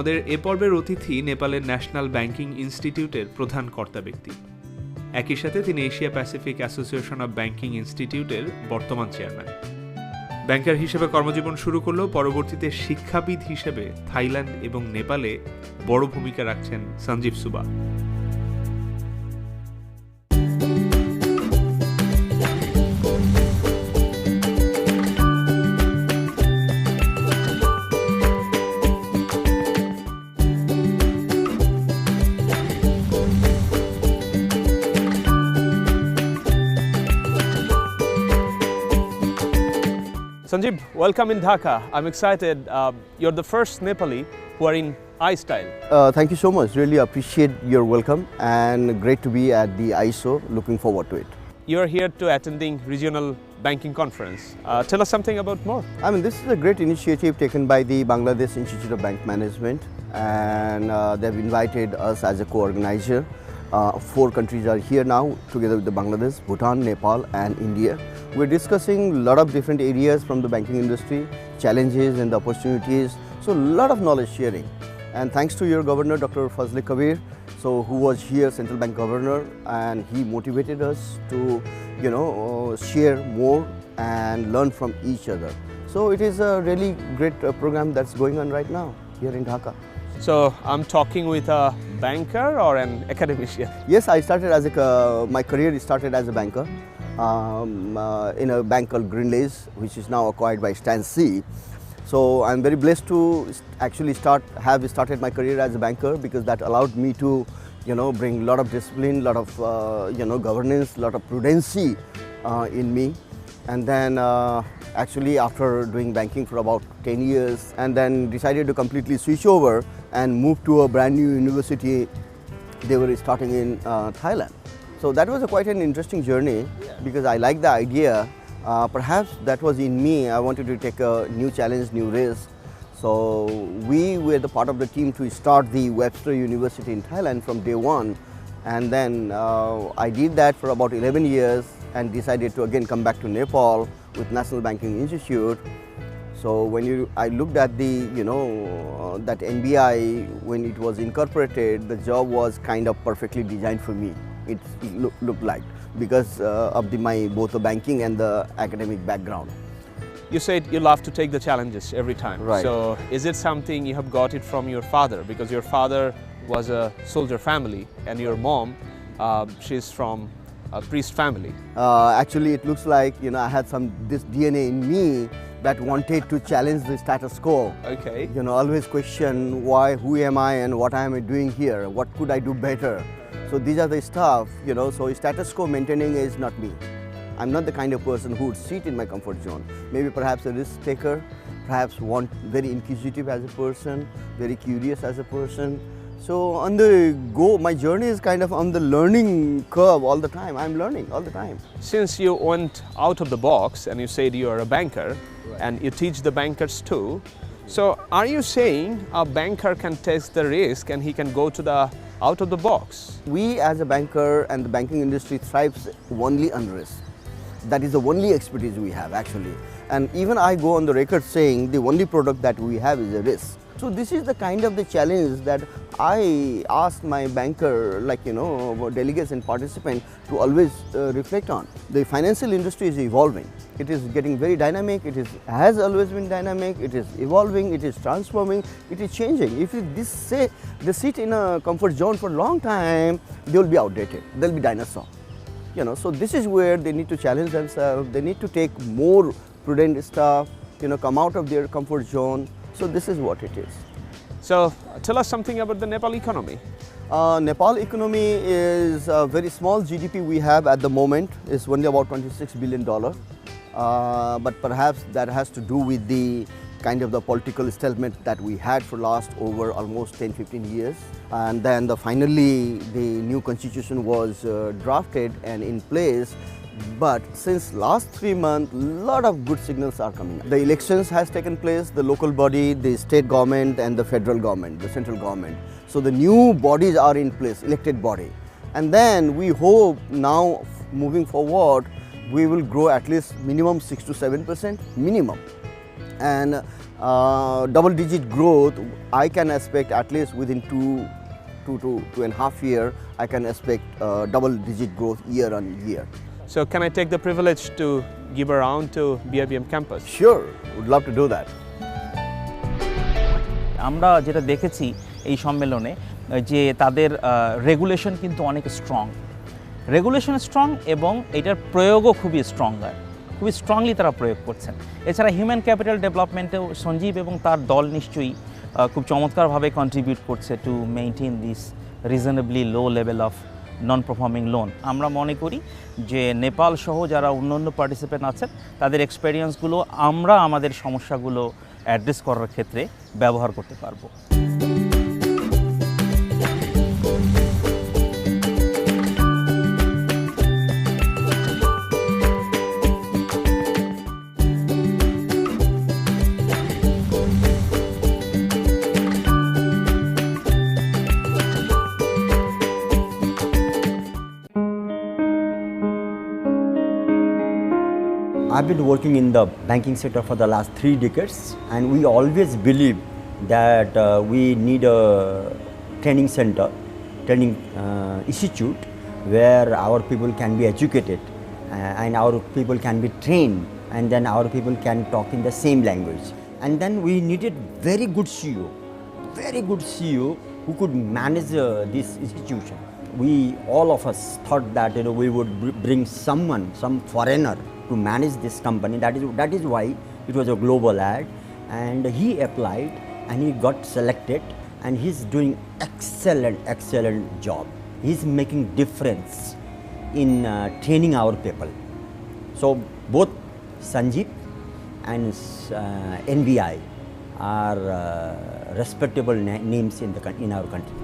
আমাদের এ পর্বের অতিথি নেপালের ন্যাশনাল ব্যাংকিং ইনস্টিটিউটের প্রধান কর্তা ব্যক্তি। একই সাথে তিনি Asia Pacific association of banking ইনস্টিটিউটের বর্তমান চেয়ারম্যান। ব্যাংকার হিসেবে কর্মজীবন শুরু করলেও পরবর্তীতে শিক্ষাবিদ হিসেবে থাইল্যান্ড এবং নেপালে বড় ভূমিকা রাখছেন সঞ্জীব সুবা। Sanjib, welcome in Dhaka. I'm excited. You're the first Nepali who are in iStyle. Thank you so much. Really appreciate your welcome and great to be at the ISO. Looking forward to it. You're here to attending regional banking conference. Tell us something about more. I mean, this is a great initiative taken by the Bangladesh Institute of Bank Management, and they've invited us as a co-organizer. 4 countries are here now together with the Bangladesh, Bhutan, Nepal and India. We're discussing a lot of different areas from the banking industry, challenges and the opportunities, so a lot of knowledge sharing. And thanks to your governor, Dr. Fazli Kabir, who was here, central bank governor, and he motivated us to, share more and learn from each other. So it is a really great program that's going on right now here in Dhaka. So I'm talking with a banker or an academician? Yes, I started as my career started as a banker in a bank called Greenlays, which is now acquired by Stan C. So I'm very blessed to actually have started my career as a banker, because that allowed me to, bring a lot of discipline, a lot of, governance, a lot of prudency in me. And then actually after doing banking for about 10 years, and then decided to completely switch over and move to a brand new university they were starting in Thailand. So that was quite an interesting journey, because I liked the idea. Perhaps that was in me. I wanted to take a new challenge, new risk. So we were the part of the team to start the Webster University in Thailand from day one. And then I did that for about 11 years and decided to again come back to Nepal with National Banking Institute. So when I looked at the, that NBI, when it was incorporated, the job was kind of perfectly designed for me. It looked like, because of both the banking and the academic background. You said you love to take the challenges every time. Right. So is it something you have got it from your father? Because your father was a soldier family, and your mom, she's from a priest family. Actually, it looks like, I had this DNA in me that wanted to challenge the status quo. Okay. Always question who am I and what am I doing here? What could I do better? So these are the stuff, so status quo maintaining is not me. I'm not the kind of person who would sit in my comfort zone. Maybe perhaps a risk taker, perhaps very inquisitive as a person, very curious as a person. So on the go, my journey is kind of on the learning curve all the time. I'm learning all the time. Since you went out of the box and you said you are a banker, and you teach the bankers too, so are you saying a banker can take the risk and he can go to the out of the box? We as a banker and the banking industry thrives only on risk. That is the only expertise we have actually. And even I go on the record saying the only product that we have is a risk. So this is the kind of the challenge that I ask my banker, delegates and participants to always reflect on. The financial industry is evolving. It is getting very dynamic. Has always been dynamic. It is evolving. It is transforming. It is changing. If they sit in a comfort zone for a long time, they will be outdated. They'll be dinosaur. So this is where they need to challenge themselves. They need to take more prudent stuff. Come out of their comfort zone. So this is what it is. So tell us something about the Nepal economy. Nepal economy is a very small GDP we have at the moment. It's only about $26 billion. But perhaps that has to do with the kind of the political stalemate that we had for last over almost 10-15 years. And then finally the new constitution was drafted and in place. But since last 3 months, a lot of good signals are coming. The elections has taken place, the local body, the state government and the federal government, the central government. So the new bodies are in place, elected body. And then we hope now moving forward, we will grow at least minimum 6 to 7%, minimum. And double-digit growth, I can expect at least within two to 2.5 years, I can expect double-digit growth year on year. So can I take the privilege to give a round to BIBM campus? Sure, would love to do that. আমরা যেটা দেখেছি এই সম্মেলনে যে তাদের regulation কিন্তু অনেক strong এবং এটার প্রয়োগও খুবই স্ট্রংলি তারা প্রয়োগ করছেন। এছাড়া হিউম্যান ক্যাপিটাল ডেভেলপমেন্টেও সঞ্জীব এবং তার দল নিশ্চয়ই খুব চমৎকারভাবে কন্ট্রিবিউট করছে to maintain this reasonably low level of non performing loan. আমরা মনে করি যে নেপাল সহ যারা অন্যান্য পার্টিসিপেন্ট আছেন তাদের এক্সপেরিয়েন্সগুলো আমরা আমাদের সমস্যাগুলো অ্যাড্রেস করার ক্ষেত্রে ব্যবহার করতে পারবো। I've been working in the banking sector for the last 3 decades, and we always believe that we need a training center, training institute where our people can be educated and our people can be trained, and then our people can talk in the same language. And then we needed very good CEO who could manage this institution. We all of us thought that we would bring some foreigner to manage this company. That is why it was a global ad, and he applied and he got selected, and he's doing excellent job. He's making difference in training our people. So both Sanjib and NBI are respectable names in our country.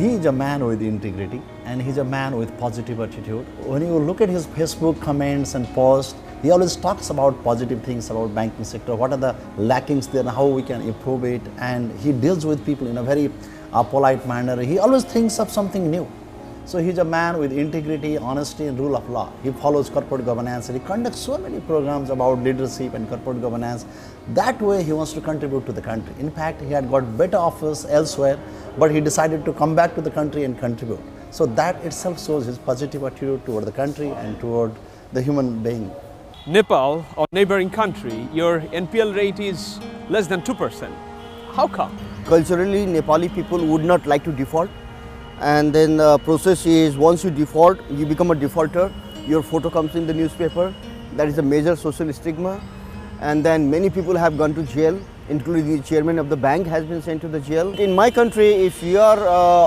He is a man with integrity, and he's a man with positive attitude. When you look at his Facebook comments and posts, he always talks about positive things about banking sector, what are the lackings there and how we can improve it, and he deals with people in a very polite manner. He always thinks of something new. So he's a man with integrity, honesty and rule of law. He follows corporate governance, and he conducts so many programs about leadership and corporate governance. That way he wants to contribute to the country. In fact, he had got better offers elsewhere, but he decided to come back to the country and contribute. So that itself shows his positive attitude toward the country and toward the human being. Nepal, or neighboring country, your NPL rate is less than 2%. How come? Culturally, Nepali people would not like to default, and then the process is once you default, you become a defaulter, your photo comes in the newspaper. That is a major social stigma, and then many people have gone to jail, including the chairman of the bank has been sent to the jail. In my country, if you are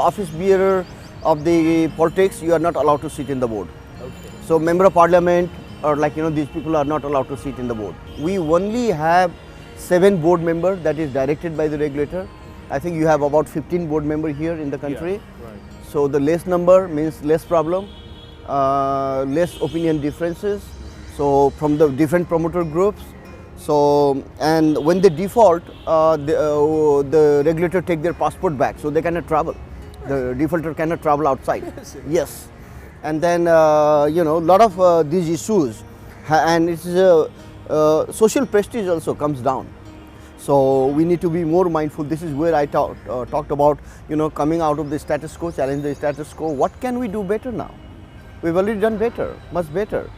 office bearer of the politics, you are not allowed to sit in the board. Okay. So member of parliament or these people are not allowed to sit in the board. We only have 7 board members that is directed by the regulator. I think you have about 15 board members here in the country. Yeah, right. So the less number means less problem, less opinion differences. So from the different promoter groups. So, and when they default, the regulator take their passport back, so they cannot travel. The defaulter cannot travel outside. Yes, and then lot of these issues, and it's social prestige also comes down. So we need to be more mindful. This is where I talked about coming out of the status quo, challenge the status quo. What can we do better now? We've already done better, much better.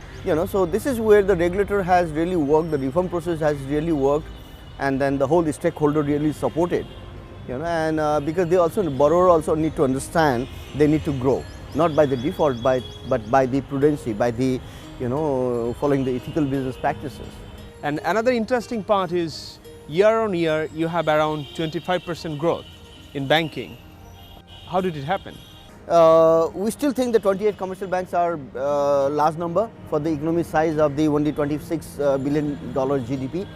So this is where the regulator has really worked, the reform process has really worked, and then the whole stakeholder really supported, and because they also, borrower also need to understand they need to grow, not by the default, but by the prudency, by the, following the ethical business practices. And another interesting part is year on year you have around 25% growth in banking. How did it happen? We still think the 28 commercial banks are large number for the economic size of the only $26 billion GDP.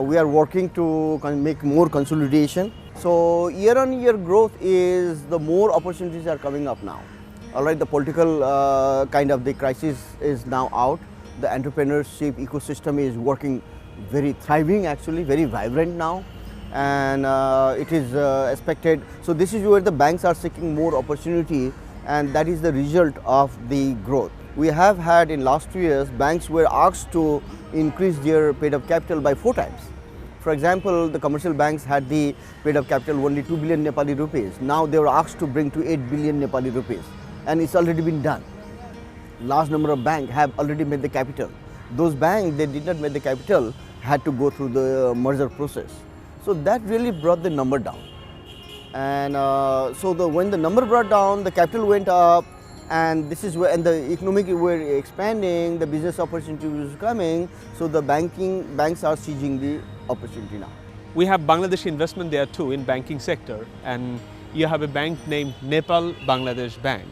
We are working to make more consolidation. So year on year growth is the more opportunities are coming up now. All right, the political kind of the crisis is now out. The entrepreneurship ecosystem is working very thriving, actually very vibrant now. And it is expected. So this is where the banks are seeking more opportunity, and that is the result of the growth. we have had in last 2 years, banks were asked to increase their paid up capital by 4 times. For example, the commercial banks had the paid up capital only 2 billion Nepali rupees. Now they were asked to bring to 8 billion Nepali rupees, and it's already been done. Large number of banks have already made the capital. Those banks they did not make the capital had to go through the merger process. So that really brought the number down. And when the number brought down, the capital went up, and this is where, and the economic were expanding, the business opportunity was coming. So the banks are seizing the opportunity now. We have Bangladeshi investment there too in banking sector, and you have a bank named Nepal Bangladesh Bank.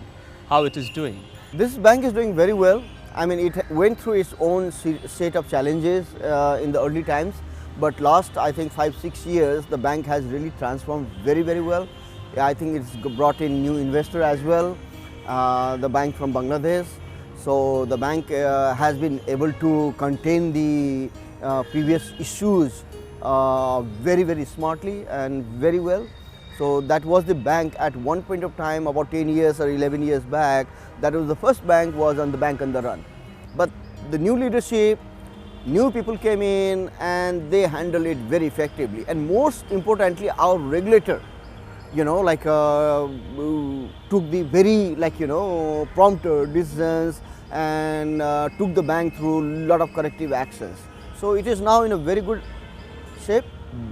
How it is doing? This bank is doing very well. I mean, it went through its own set of challenges in the early times, but last, I think, 5-6 years, the bank has really transformed very, very well. I think it's brought in new investor as well, the bank from Bangladesh. So the bank has been able to contain the previous issues very, very smartly and very well. So that was the bank at one point of time, about 10 years or 11 years back, that was the first bank was on the bank on the run. But the new leadership, new people came in and they handled it very effectively. And most importantly, our regulator, took the very, prompt decisions and took the bank through a lot of corrective actions. So it is now in a very good shape,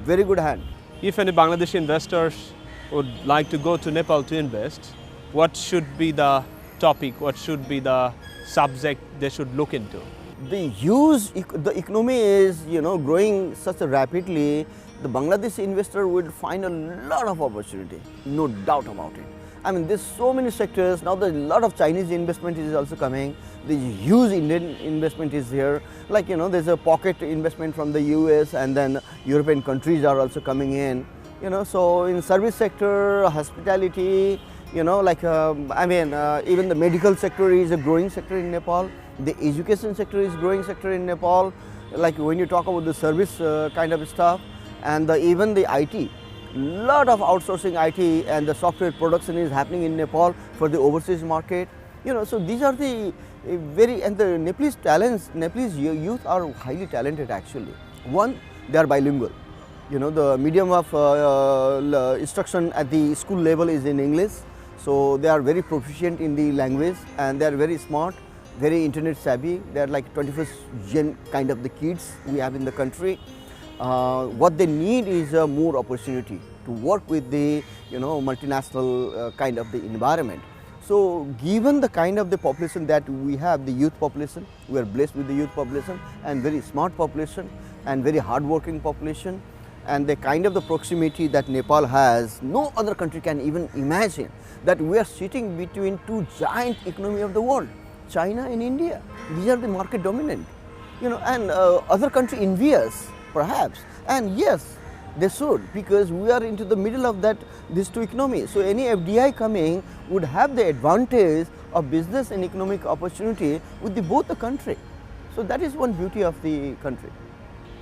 very good hand. If any Bangladeshi investors would like to go to Nepal to invest, what should be the topic, what should be the subject they should look into? The economy is, growing such rapidly, the Bangladeshi investor will find a lot of opportunity, no doubt about it. I mean, there's so many sectors, now there's a lot of Chinese investment is also coming, there's huge Indian investment is here, there's a pocket investment from the US, and then European countries are also coming in, so in service sector, hospitality, even the medical sector is a growing sector in Nepal, the education sector is growing sector in Nepal, like when you talk about the service kind of stuff, and even the IT. Lot of outsourcing IT and the software production is happening in Nepal for the overseas market. So these are the and the Nepalese talents, Nepalese youth are highly talented actually. One, they are bilingual. The medium of instruction at the school level is in English. So they are very proficient in the language and they are very smart, very internet savvy. They are like 21st gen kind of the kids we have in the country. What they need is more opportunity to work with the multinational kind of the environment. So given the kind of the population that we have, the youth population, we are blessed with the youth population and very smart population and very hardworking population, and the kind of the proximity that Nepal has, no other country can even imagine that we are sitting between two giant economy of the world, China and India. These are the market dominant, and other country envy us perhaps, and yes, they should, because we are into the middle of these two economies. So any FDI coming would have the advantage of business and economic opportunity with both the country. So that is one beauty of the country.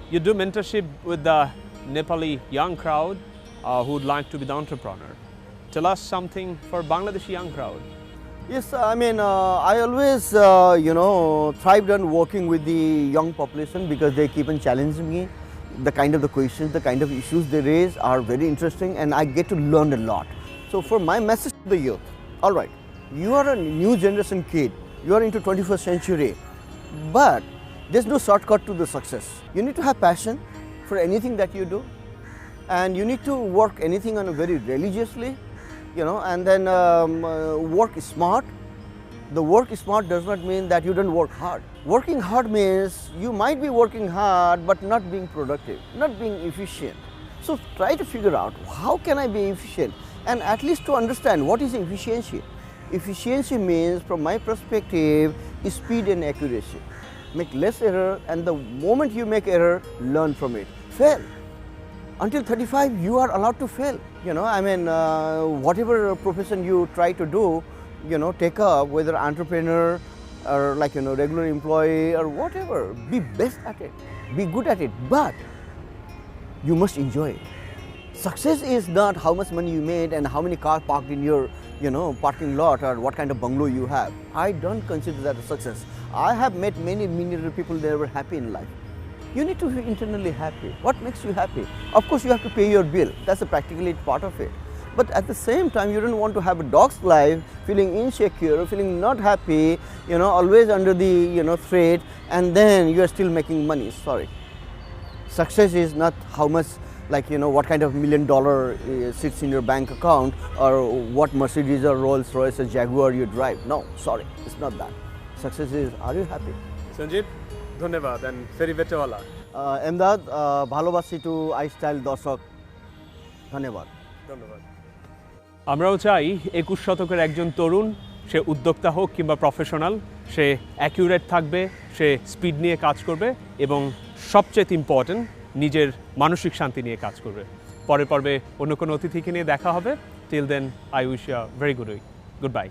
You do mentorship with the Nepali young crowd who would like to be the entrepreneur. Tell us something for Bangladeshi young crowd. Yes, I always thrived on working with the young population because they keep on challenging me. The kind of the questions, the kind of issues they raise are very interesting and I get to learn a lot. So for my message to the youth, all right, you are a new generation kid, you are into 21st century, but there's no shortcut to the success. You need to have passion for anything that you do, and you need to work anything on a very religiously, and then work smart. The work smart does not mean that you don't work hard. Working hard means you might be working hard but not being productive, not being efficient. So try to figure out how can I be efficient, and at least to understand what is efficiency. Efficiency means, from my perspective, is speed and accuracy. Make less error, and the moment you make error, learn from it. Fail. Until 35, you are allowed to fail. Whatever profession you try to do, take up, whether entrepreneur or regular employee or whatever, be best at it, be good at it, but you must enjoy it. Success is not how much money you made and how many cars parked in your parking lot or what kind of bungalow you have. I don't consider that a success. I have met many millionaire people, they were happy in life. You need to be internally happy. What makes you happy? Of course, you have to pay your bill. That's a practically part of it. But at the same time, you don't want to have a dog's life, feeling insecure, feeling not happy, always under the, threat, and then you are still making money. Sorry. Success is not how much, what kind of $1 million sits in your bank account or what Mercedes or Rolls Royce or Jaguar you drive. No, sorry, it's not that. Success is, are you happy? Sanjib, dhanyabad and feri betewala. Emdad, bhalobasi to iStyle Doshok. Dhanyabad. ধন্যবাদ। আমরাও চাই 21 শতকের একজন তরুণ, সে উদ্যোক্তা হোক কিংবা professional, সে accurate থাকবে, সে speed নিয়ে কাজ করবে এবং সবচেয়ে ইম্পর্টেন্ট নিজের মানসিক শান্তি নিয়ে কাজ করবে। পরের পর্বে অন্য কোনো অতিথিকে নিয়ে দেখা হবে। Till then I wish you a very good week. Good bye.